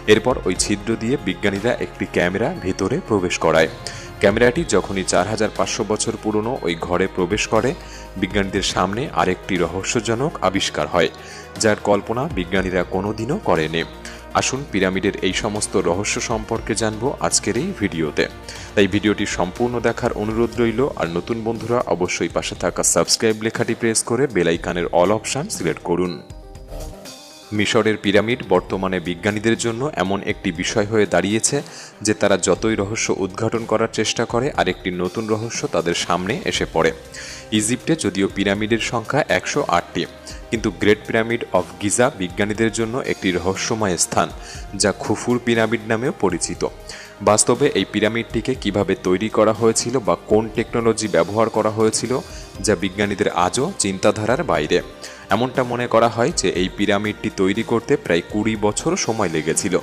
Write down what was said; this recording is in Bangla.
এরপর ওই ছিদ্র দিয়ে বিজ্ঞানীরা একটি ক্যামেরা ভেতরে প্রবেশ করায়। ক্যামেরাটি যখনই 4500 বছর পুরনো ওই ঘরে প্রবেশ করে, বিজ্ঞানীদের সামনে আরেকটি রহস্যজনক আবিষ্কার হয়, যার কল্পনা বিজ্ঞানীরা কোনোদিনও করেনি। আসুন পিরামিডের এই সমস্ত রহস্য সম্পর্কে জানবো আজকের এই ভিডিওতে। তাই ভিডিওটি সম্পূর্ণ দেখার অনুরোধ রইল। আর নতুন বন্ধুরা অবশ্যই পাশে থাকা সাবস্ক্রাইব লেখাটি প্রেস করে বেল আইকনের অল অপশন সিলেক্ট করুন। মিশরের পিরামিড বর্তমানে বিজ্ঞানীদের জন্য এমন একটি বিষয় হয়ে দাঁড়িয়েছে যে তারা যতই রহস্য উদ্ঘাটন করার চেষ্টা করে, আরেকটি নতুন রহস্য তাদের সামনে এসে পড়ে। ইজিপ্টে যদিও পিরামিডের সংখ্যা 108টি, কিন্তু গ্রেট পিরামিড অফ গিজা বিজ্ঞানীদের জন্য একটি রহস্যময় স্থান, যা খুফুর পিরামিড নামেও পরিচিত। বাস্তবে এই পিরামিডটিকে কিভাবে তৈরি করা হয়েছিল বা কোন টেকনোলজি ব্যবহার করা হয়েছিল, যা বিজ্ঞানীদের আজও চিন্তাধারার বাইরে। এমনটা মনে করা হয় যে এই পিরামিডটি তৈরি করতে প্রায় 20 বছর সময় লেগেছিল।